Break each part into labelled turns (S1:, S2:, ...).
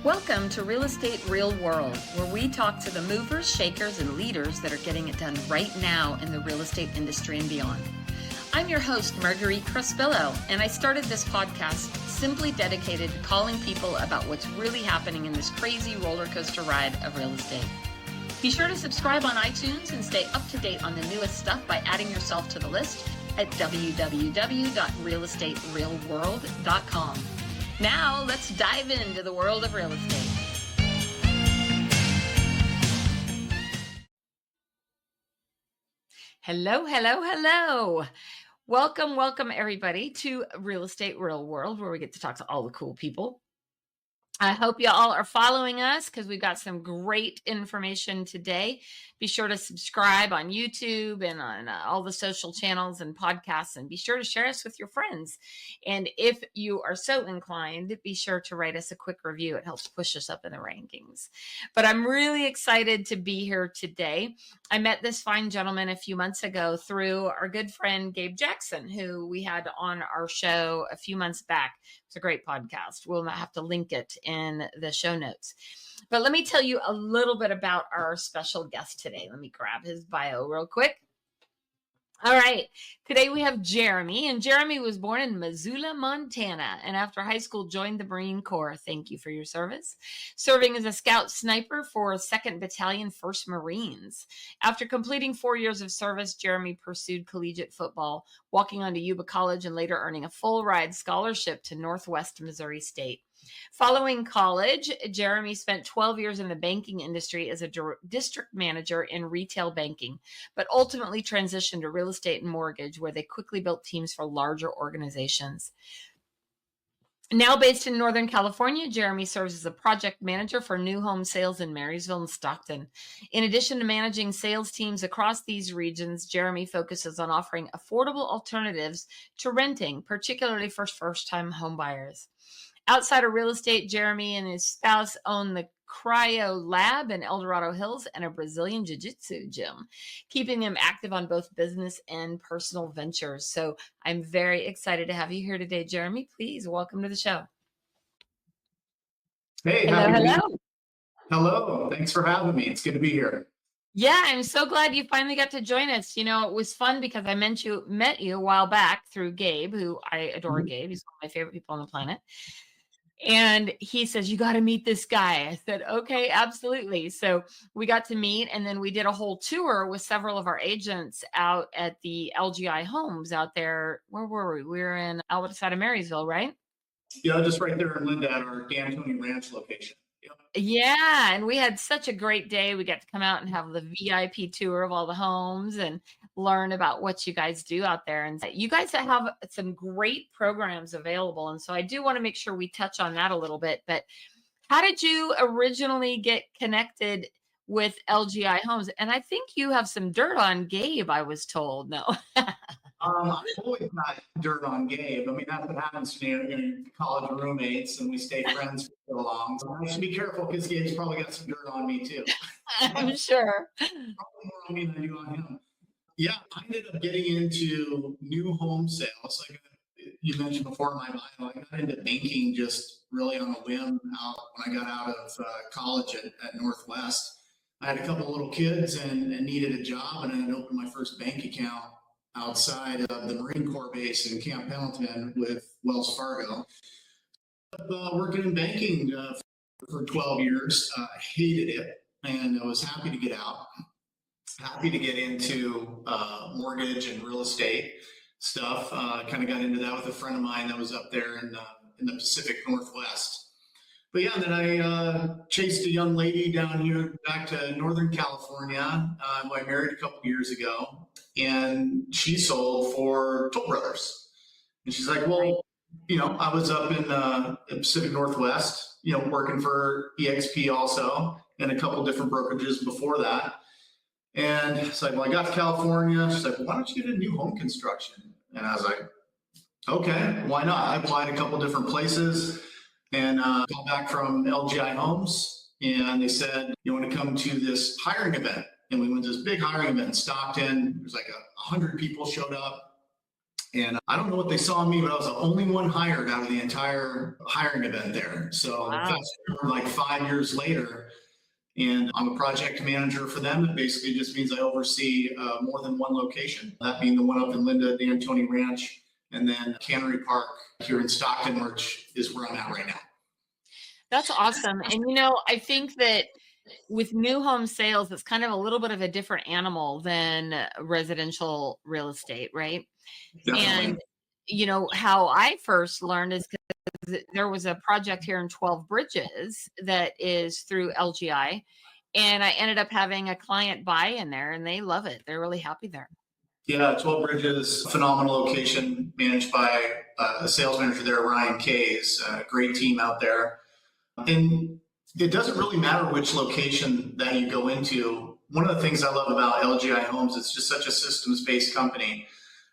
S1: Welcome to Real Estate Real World, where we talk to the movers, shakers, and leaders that are getting it done right now in the real estate industry and beyond. I'm your host, Marguerite Crespillo, and I started this podcast simply dedicated to calling people about what's really happening in this crazy roller coaster ride of real estate. Be sure to subscribe on iTunes and stay up to date on the newest stuff by adding yourself to the list at www.realestaterealworld.com. Now, let's dive into the world of real estate. Hello, hello, hello. Welcome, everybody, to Real Estate Real World, where we get to talk to all the cool people. I hope you all are following us because we've got some great information today. Be sure to subscribe on YouTube and on all the social channels and podcasts, and be sure to share us with your friends. And if you are so inclined, be sure to write us a quick review. It helps push us up in the rankings. But I'm really excited to be here today. I met this fine gentleman a few months ago through our good friend Gabe Jackson, who we had on our show a few months back. It's a great podcast. We'll not have to link it in the show notes. But let me tell you a little bit about our special guest today. Let me grab his bio real quick. All right. Today we have Geromy, and Geromy was born in Missoula, Montana, and after high school joined the Marine Corps. Thank you for your service. Serving as a scout sniper for 2nd Battalion, 1st Marines. After completing 4 years of service, Geromy pursued collegiate football, walking on to Yuba College and later earning a full ride scholarship to Northwest Missouri State. Following college, Geromy spent 12 years in the banking industry as a district manager in retail banking, but ultimately transitioned to real estate and mortgage, where they quickly built teams for larger organizations. Now based in Northern California, Geromy serves as a project manager for new home sales in Marysville and Stockton. In addition to managing sales teams across these regions, Geromy focuses on offering affordable alternatives to renting, particularly for first-time home buyers. Outside of real estate, Geromy and his spouse own the Cryo Lab in El Dorado Hills and a Brazilian Jiu-Jitsu gym, keeping them active on both business and personal ventures. So I'm very excited to have you here today, Geromy. Please welcome to the show.
S2: Hey,
S1: hello.
S2: Hello. Thanks for having me. It's good to be here.
S1: Yeah, I'm so glad you finally got to join us. You know, it was fun because I met you a while back through Gabe, who I adore. Gabe. He's one of my favorite people on the planet. And he says, you got to meet this guy. I said, okay, absolutely. So we got to meet, and then we did a whole tour with several of our agents out at the LGI Homes out there. Where were we? We were in outside of Marysville, right?
S2: Yeah, just right there in Linda at our D'Antoni Ranch location.
S1: Yeah, and we had such a great day. We got to come out and have the VIP tour of all the homes and learn about what you guys do out there. And you guys have some great programs available. And so I do want to make sure we touch on that a little bit. But how did you originally get connected with LGI Homes? And I think you have some dirt on Gabe, I was told. No.
S2: I've always got dirt on Gabe. I mean, that's what happens to me. You're college roommates, and we stay friends for so long. So I should be careful because Gabe's probably got some dirt on me too.
S1: I'm sure.
S2: Probably more on me than you on him. Yeah, I ended up getting into new home sales. Like you mentioned before in my bio, I got into banking just really on a whim when I got out of college at Northwest. I had a couple of little kids and needed a job, and I had opened my first bank account outside of the Marine Corps base in Camp Pendleton with Wells Fargo. Working in banking for 12 years, hated it, and I was happy to get out, happy to get into mortgage and real estate stuff. Kind of got into that with a friend of mine that was up there in the Pacific Northwest. But yeah, then I chased a young lady down here back to Northern California, who I married a couple years ago, and she sold for Toll Brothers. And she's like, well, you know, I was up in the Pacific Northwest, you know, working for EXP also, and a couple different brokerages before that. And it's like, well, I got to California. She's like, well, why don't you get a new home construction? And I was like, okay, why not? I applied a couple different places. And called back from LGI Homes, and they said, you want to come to this hiring event? And we went to this big hiring event in Stockton. There's like 100 people showed up. And I don't know what they saw in me, but I was the only one hired out of the entire hiring event there. So
S1: Wow.
S2: fast forward like 5 years later, and I'm a project manager for them. It basically just means I oversee more than one location, that being the one up in Linda, the Antony Ranch, and then Cannery Park here in Stockton, which is where I'm at right now.
S1: That's awesome. And I think that with new home sales, it's kind of a little bit of a different animal than residential real estate, right?
S2: Definitely.
S1: And how I first learned is because there was a project here in 12 Bridges that is through LGI. And I ended up having a client buy in there and they love it. They're really happy there.
S2: Yeah, 12 Bridges, phenomenal location managed by a sales manager there, Ryan Kays, a great team out there. And it doesn't really matter which location that you go into. One of the things I love about LGI Homes, it's just such a systems-based company,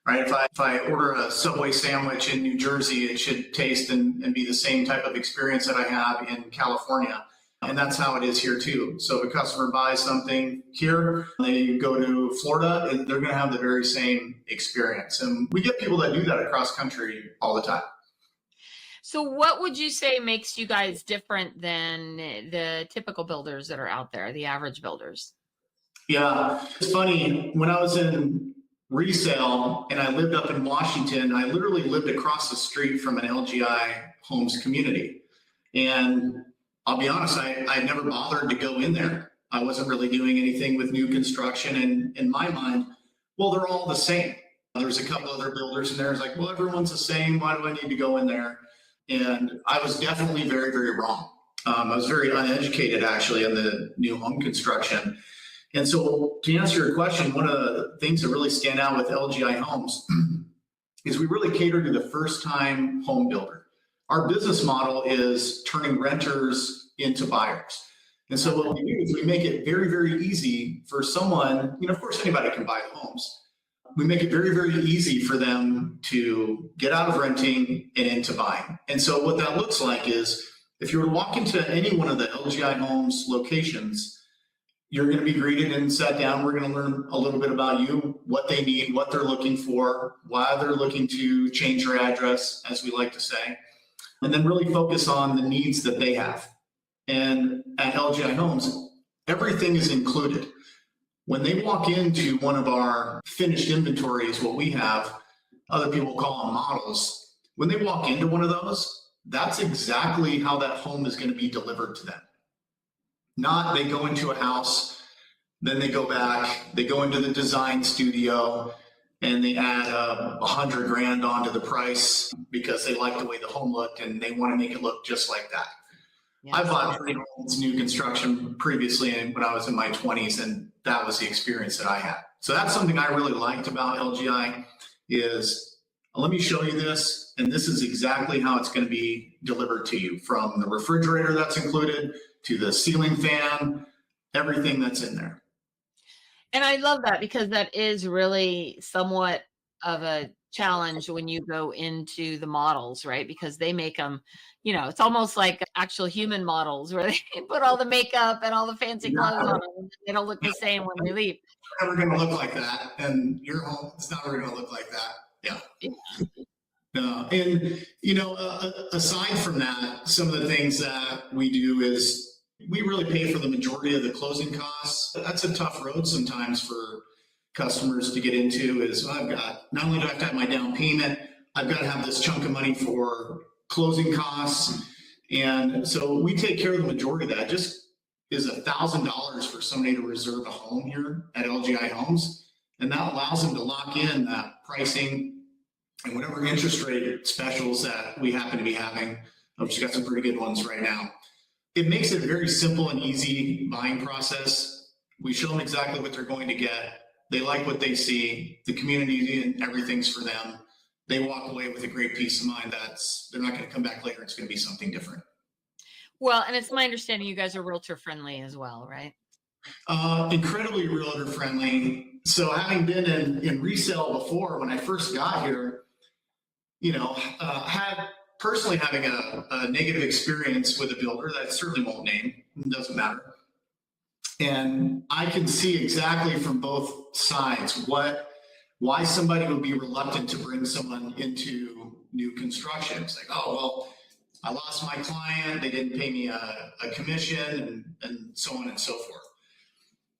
S2: right? If I order a Subway sandwich in New Jersey, it should taste and be the same type of experience that I have in California. And that's how it is here too. So if a customer buys something here, they go to Florida, and they're going to have the very same experience. And we get people that do that across country all the time.
S1: So what would you say makes you guys different than the typical builders that are out there, the average builders?
S2: Yeah, it's funny. When I was in resale and I lived up in Washington, I literally lived across the street from an LGI Homes community. And I'll be honest, I never bothered to go in there. I wasn't really doing anything with new construction. And in my mind, well, they're all the same. There's a couple other builders in there. It's like, well, everyone's the same. Why do I need to go in there? And I was definitely very, very wrong. I was very uneducated actually in the new home construction. And so to answer your question, one of the things that really stand out with LGI Homes is we really cater to the first time home builder. Our business model is turning renters into buyers. And so what we do is we make it very, very easy for someone, of course, anybody can buy homes. We make it very, very easy for them to get out of renting and into buying. And so what that looks like is if you were to walk into any one of the LGI Homes locations, you're going to be greeted and sat down. We're going to learn a little bit about you, what they need, what they're looking for, why they're looking to change their address, as we like to say, and then really focus on the needs that they have. And at LGI Homes, everything is included. When they walk into one of our finished inventories, what we have, other people call them models, when they walk into one of those, that's exactly how that home is going to be delivered to them. Not they go into a house, then they go back, they go into the design studio, and they add $100,000 onto the price because they like the way the home looked and they want to make it look just like that. Yes. I bought 3 homes new construction previously when I was in my 20s, and that was the experience that I had. So that's something I really liked about LGI is let me show you this, and this is exactly how it's going to be delivered to you, from the refrigerator that's included to the ceiling fan, everything that's in there.
S1: And I love that because that is really somewhat of a challenge when you go into the models, right? Because they make them, it's almost like actual human models where they put all the makeup and all the fancy clothes on them. And they don't look the same when they leave.
S2: It's never going to look like that. And your home, it's never going to look like that. Yeah. And, aside from that, some of the things that we do is we really pay for the majority of the closing costs. That's a tough road sometimes for customers to get into is I've got, not only do I have to have my down payment, I've got to have this chunk of money for closing costs. And so we take care of the majority of that. Just is $1,000 for somebody to reserve a home here at LGI Homes. And that allows them to lock in that pricing and whatever interest rate specials that we happen to be having. I've just got some pretty good ones right now. It makes it a very simple and easy buying process. We show them exactly what they're going to get. They like what they see, the community and everything's for them. They walk away with a great peace of mind they're not going to come back later. It's going to be something different.
S1: Well, and it's my understanding you guys are realtor friendly as well, right?
S2: Incredibly realtor friendly. So having been in resale before, when I first got here, had personally having a negative experience with a builder that I certainly won't name, it doesn't matter. And I can see exactly from both sides what why somebody would be reluctant to bring someone into new construction. It's like, oh, well, I lost my client, they didn't pay me a commission, and so on and so forth.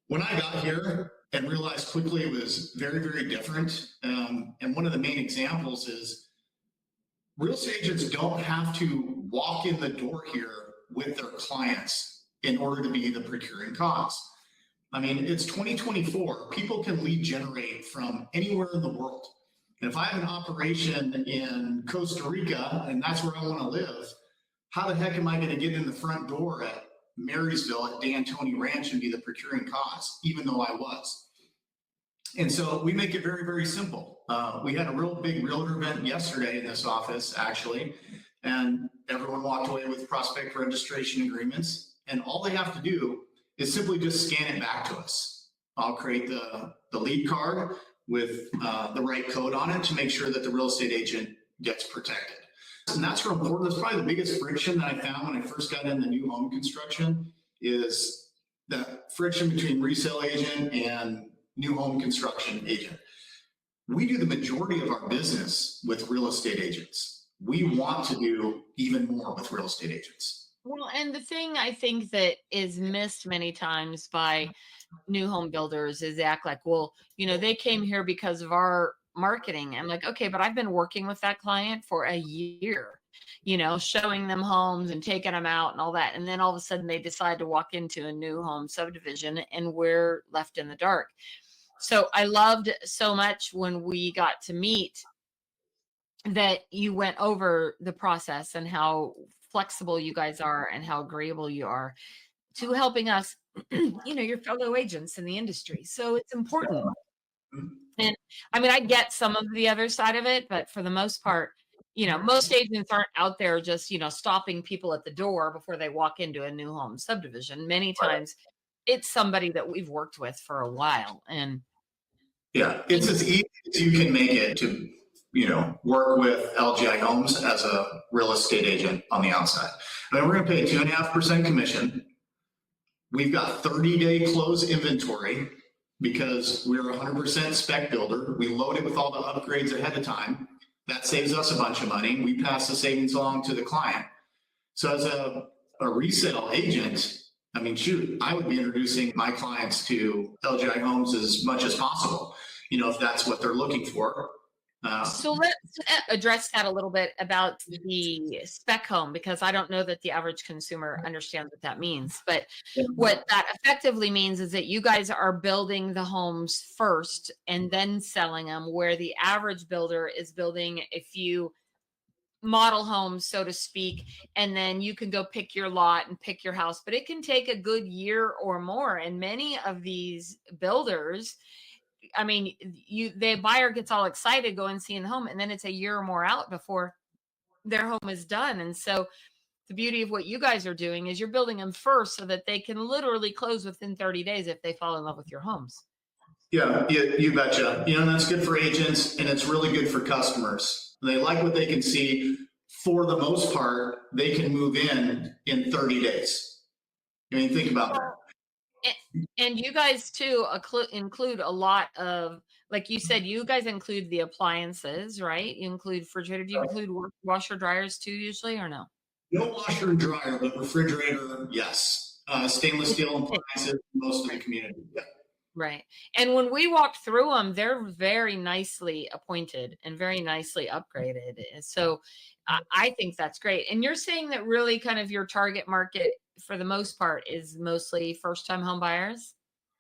S2: When I got here and realized quickly it was very, very different, and one of the main examples is real estate agents don't have to walk in the door here with their clients in order to be the procuring cause. I mean, it's 2024. People can lead generate from anywhere in the world. And if I have an operation in Costa Rica and that's where I want to live, how the heck am I going to get in the front door at Marysville at D'Antoni Ranch and be the procuring cause, even though I was? And so we make it very, very simple. We had a real big realtor event yesterday in this office, actually, and everyone walked away with prospect registration agreements. And all they have to do is simply just scan it back to us. I'll create the lead card with the right code on it to make sure that the real estate agent gets protected. And that's real important. That's probably the biggest friction that I found when I first got into new home construction is that friction between resale agent and new home construction agent. We do the majority of our business with real estate agents. We want to do even more with real estate agents.
S1: Well, and the thing I think that is missed many times by new home builders is they act like, well, they came here because of our marketing. I'm like, okay, but I've been working with that client for a year, showing them homes and taking them out and all that. And then all of a sudden they decide to walk into a new home subdivision and we're left in the dark. So I loved so much when we got to meet that you went over the process and how flexible you guys are and how agreeable you are to helping us, your fellow agents in the industry. So it's important. And I mean, I get some of the other side of it, but for the most part, most agents aren't out there just, stopping people at the door before they walk into a new home subdivision. Many times it's somebody that we've worked with for a while. And
S2: yeah, it's as easy as you can make it to, work with LGI Homes as a real estate agent on the outside. I mean, we're going to pay a 2.5% commission. We've got 30-day close inventory because we're a 100% spec builder. We load it with all the upgrades ahead of time. That saves us a bunch of money. We pass the savings along to the client. So as a resale agent, I mean, shoot, I would be introducing my clients to LGI Homes as much as possible, if that's what they're looking for.
S1: So let's address that a little bit about the spec home, because I don't know that the average consumer understands what that means. But what that effectively means is that you guys are building the homes first and then selling them, where the average builder is building a few model homes, so to speak, and then you can go pick your lot and pick your house. But it can take a good year or more. And many of these builders, I mean, the buyer gets all excited going seeing the home, and then it's a year or more out before their home is done. And so the beauty of what you guys are doing is you're building them first so that they can literally close within 30 days if they fall in love with your homes.
S2: Yeah, you betcha. That's good for agents and it's really good for customers. They like what they can see. For the most part, they can move in 30 days. I mean, think about that.
S1: And you guys too include a lot of, like you said, you guys include the appliances, right? You include refrigerator. Do you include washer dryers too usually, or no?
S2: No washer and dryer, but refrigerator, yes. Stainless steel appliances, most of the community. Yeah.
S1: Right. And when we walked through them, they're very nicely appointed and very nicely upgraded. So I think that's great. And you're saying that really kind of your target market for the most part is mostly first-time home buyers?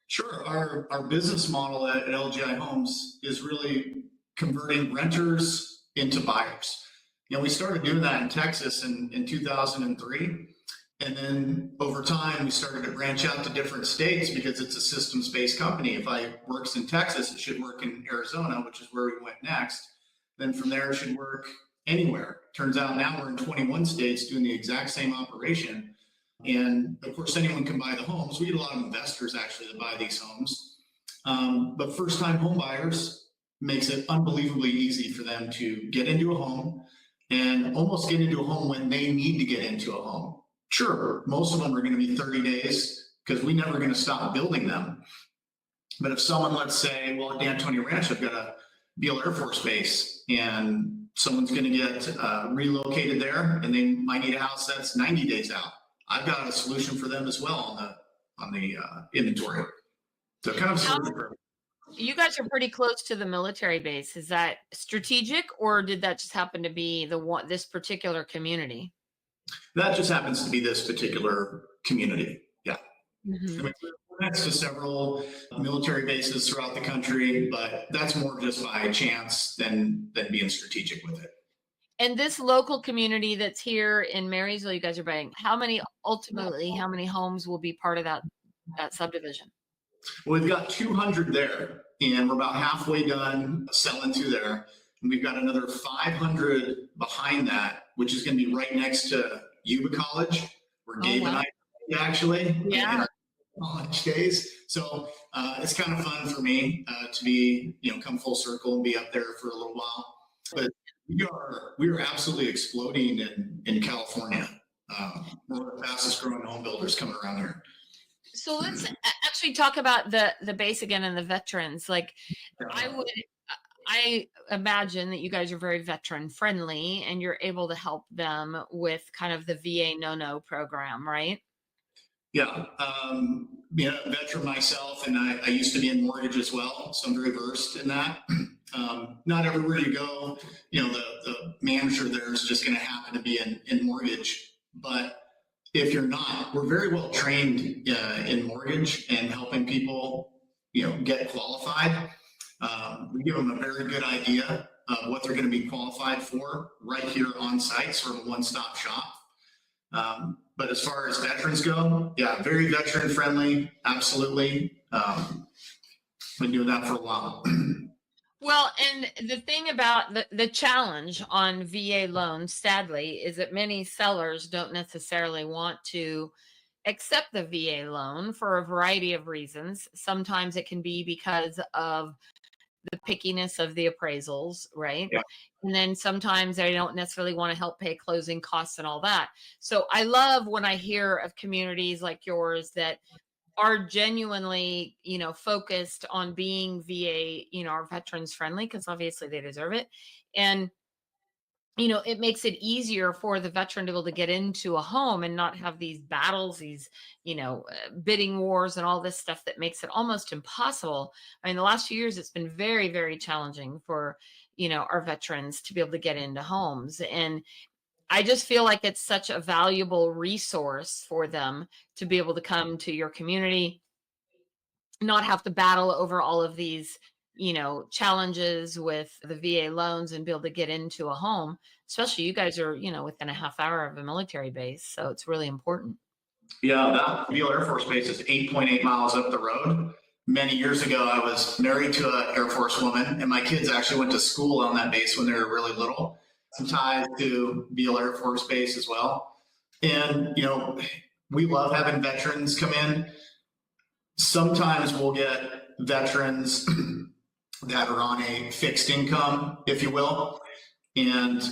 S2: Sure. Our business model at LGI Homes is really converting renters into buyers. We started doing that in Texas in 2003. And then over time, we started to branch out to different states because it's a systems-based company. If I works in Texas, it should work in Arizona, which is where we went next. Then from there, it should work anywhere. Turns out now we're in 21 states doing the exact same operation. And of course, anyone can buy the homes. We get a lot of investors actually that buy these homes. But first-time home buyers makes it unbelievably easy for them to get into a home and almost get into a home when they need to get into a home. Sure, most of them are going to be 30 days because we're never going to stop building them. But if someone, let's say, well, at D'Antoni Ranch, I've got Beale Air Force Base, and someone's going to get relocated there, and they might need a house that's 90 days out. I've got a solution for them as well on the inventory. So kind of solution for.
S1: You guys are pretty close to the military base. Is that strategic, or did that just happen to be this particular community?
S2: That just happens to be this particular community. Yeah.
S1: Mm-hmm.
S2: I mean, we're next to several military bases throughout the country, but that's more just by chance than being strategic with it.
S1: And this local community that's here in Marysville, you guys are buying, how many homes will be part of that subdivision?
S2: Well, we've got 200 there, and we're about halfway done selling through there. And we've got another 500 behind that, which is going to be right next to Yuba College, where Gabe and I actually in our college days. So it's kind of fun for me to be, come full circle and be up there for a little while. But we are absolutely exploding in California. We're the fastest growing home builders coming around here.
S1: So let's actually talk about the base again and the veterans. Like, I imagine that you guys are very veteran friendly and you're able to help them with kind of the VA no-no program, right?
S2: Yeah. Veteran myself, and I used to be in mortgage as well. So I'm very versed in that. Not everywhere you go, the manager there is just going to happen to be in mortgage. But if you're not, we're very well trained in mortgage and helping people, get qualified. We give them a very good idea of what they're going to be qualified for right here on site, sort of a one-stop shop. But as far as veterans go, yeah, very veteran friendly. Absolutely. Been doing that for a while.
S1: Well, and the thing about the challenge on VA loans, sadly, is that many sellers don't necessarily want to accept the VA loan for a variety of reasons. Sometimes it can be because of the pickiness of the appraisals, right?
S2: Yeah.
S1: And then sometimes they don't necessarily want to help pay closing costs and all that. So I love when I hear of communities like yours that are genuinely, focused on being VA, our veterans friendly, because obviously they deserve it. And, it makes it easier for the veteran to be able to get into a home and not have these battles, these, bidding wars and all this stuff that makes it almost impossible. I mean, the last few years, it's been very, very challenging for, our veterans to be able to get into homes. And I just feel like it's such a valuable resource for them to be able to come to your community, not have to battle over all of these, challenges with the VA loans and be able to get into a home. Especially you guys are, within a half hour of a military base. So it's really important.
S2: Yeah, that Beale Air Force Base is 8.8 miles up the road. Many years ago, I was married to an Air Force woman, and my kids actually went to school on that base when they were really little. Some ties to Beale Air Force Base as well. And, we love having veterans come in. Sometimes we'll get veterans that are on a fixed income, if you will. And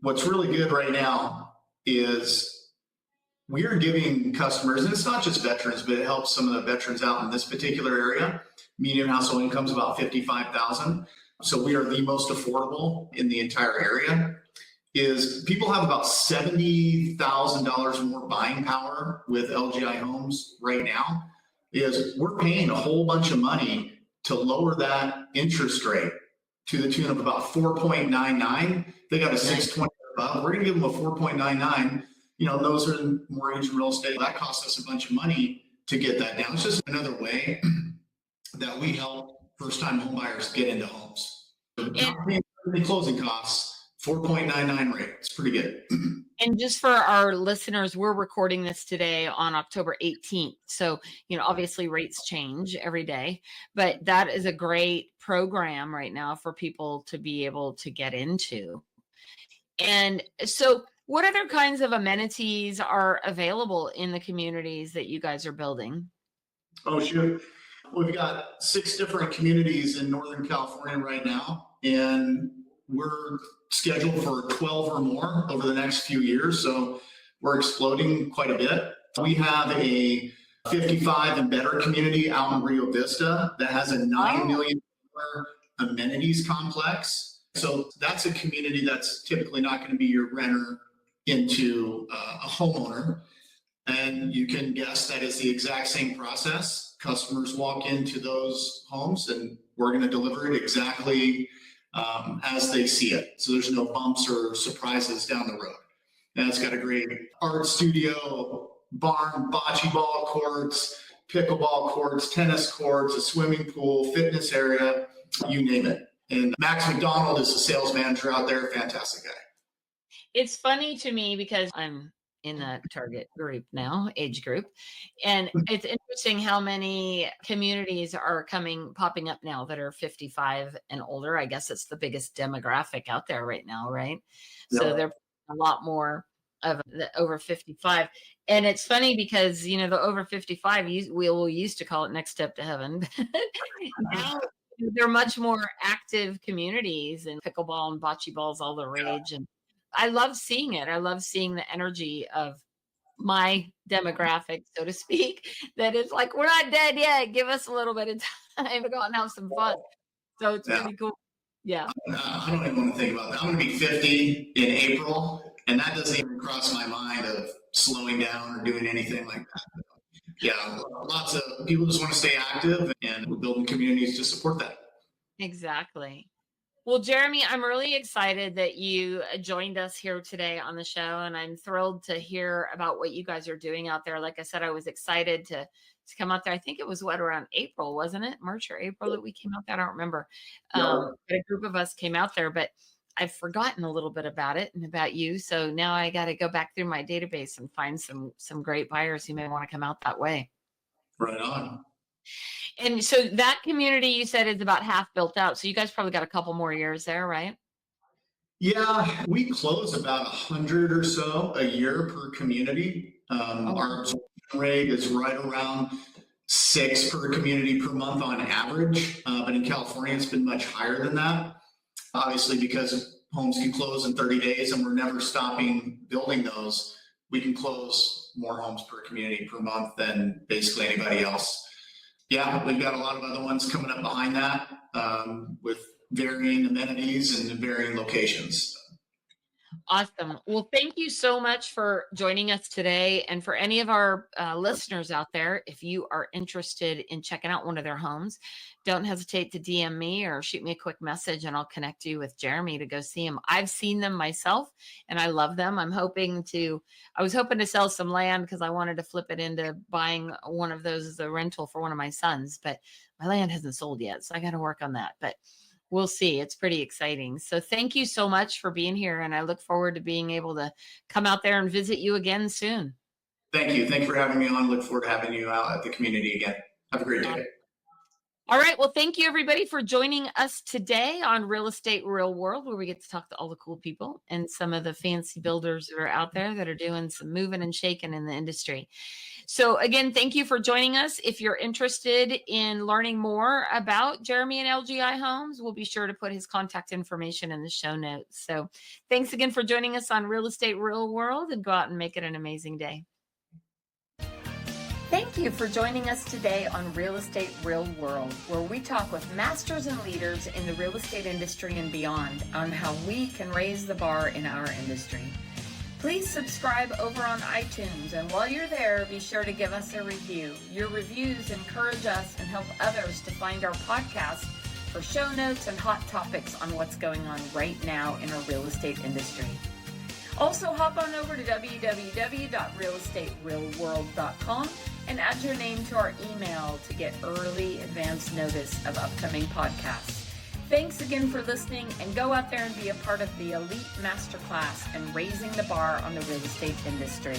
S2: what's really good right now is we are giving customers, and it's not just veterans, but it helps some of the veterans out in this particular area. Median household income is about $55,000. So we are the most affordable in the entire area. Is people have about $70,000 more buying power with LGI Homes right now. Is we're paying a whole bunch of money to lower that interest rate to the tune of about 4.99. They got a 620 above. We're going to give them a 4.99. Those are in mortgage and real estate. That costs us a bunch of money to get that down. It's just another way that we help first-time home buyers get into homes. Not paying any closing costs, 4.99 rate. It's pretty good.
S1: And just for our listeners, we're recording this today on October 18th. So, obviously rates change every day, but that is a great program right now for people to be able to get into. And so what other kinds of amenities are available in the communities that you guys are building?
S2: Oh, sure. We've got 6 different communities in Northern California right now, and we're scheduled for 12 or more over the next few years. So we're exploding quite a bit. We have a 55 and better community out in Rio Vista that has a $9 million amenities complex. So that's a community that's typically not going to be your renter into a homeowner. And you can guess that is the exact same process. Customers walk into those homes and we're going to deliver it exactly as they see it. So there's no bumps or surprises down the road. And it's got a great art studio, barn, bocce ball courts, pickleball courts, tennis courts, a swimming pool, fitness area, you name it. And Max McDonald is the sales manager out there. Fantastic guy.
S1: It's funny to me because I'm in that target group now, age group. And it's interesting how many communities are popping up now that are 55 and older. I guess it's the biggest demographic out there right now, right? So
S2: Yep.
S1: they're a lot more of the over 55. And it's funny because, the over 55, we used to call it next step to heaven. Now they're much more active communities, and pickleball and bocce ball's all the rage. And I love seeing it. I love seeing the energy of my demographic, so to speak, that it's like, we're not dead yet. Give us a little bit of time to go out and have some fun. So it's
S2: Yeah.
S1: pretty cool. Yeah.
S2: I don't even want to think about that. I'm going to be 50 in April, and that doesn't even cross my mind of slowing down or doing anything like that. Yeah, lots of people just want to stay active, and we're building communities to support that.
S1: Exactly. Well, Geromy, I'm really excited that you joined us here today on the show, and I'm thrilled to hear about what you guys are doing out there. Like I said, I was excited to come out there. I think it was around April, wasn't it? March or April that we came out there. I don't remember. But a group of us came out there, but I've forgotten a little bit about it and about you. So now I got to go back through my database and find some great buyers who may want to come out that way.
S2: Right on.
S1: And so that community you said is about half built out. So you guys probably got a couple more years there, right?
S2: Yeah, we close about 100 or so a year per community. Our absorption rate is right around 6 per community per month on average. But in California, it's been much higher than that. Obviously, because homes can close in 30 days and we're never stopping building those, we can close more homes per community per month than basically anybody else. Yeah, we've got a lot of other ones coming up behind that with varying amenities and varying locations.
S1: Awesome. Well, thank you so much for joining us today. And for any of our listeners out there, if you are interested in checking out one of their homes, don't hesitate to DM me or shoot me a quick message and I'll connect you with Geromy to go see them. I've seen them myself and I love them. I was hoping to sell some land because I wanted to flip it into buying one of those as a rental for one of my sons, but my land hasn't sold yet. So I got to work on that. But we'll see. It's pretty exciting. So thank you so much for being here. And I look forward to being able to come out there and visit you again soon.
S2: Thank you. Thank you for having me on. Look forward to having you out at the community again. Have a great day.
S1: All right. Well, thank you everybody for joining us today on Real Estate Real World, where we get to talk to all the cool people and some of the fancy builders that are out there that are doing some moving and shaking in the industry. So again, thank you for joining us. If you're interested in learning more about Geromy and LGI Homes, we'll be sure to put his contact information in the show notes. So thanks again for joining us on Real Estate Real World, and go out and make it an amazing day. Thank you for joining us today on Real Estate Real World, where we talk with masters and leaders in the real estate industry and beyond on how we can raise the bar in our industry. Please subscribe over on iTunes, and while you're there, be sure to give us a review. Your reviews encourage us and help others to find our podcast for show notes and hot topics on what's going on right now in our real estate industry. Also, hop on over to www.realestaterealworld.com and add your name to our email to get early advance notice of upcoming podcasts. Thanks again for listening, and go out there and be a part of the elite masterclass and raising the bar on the real estate industry.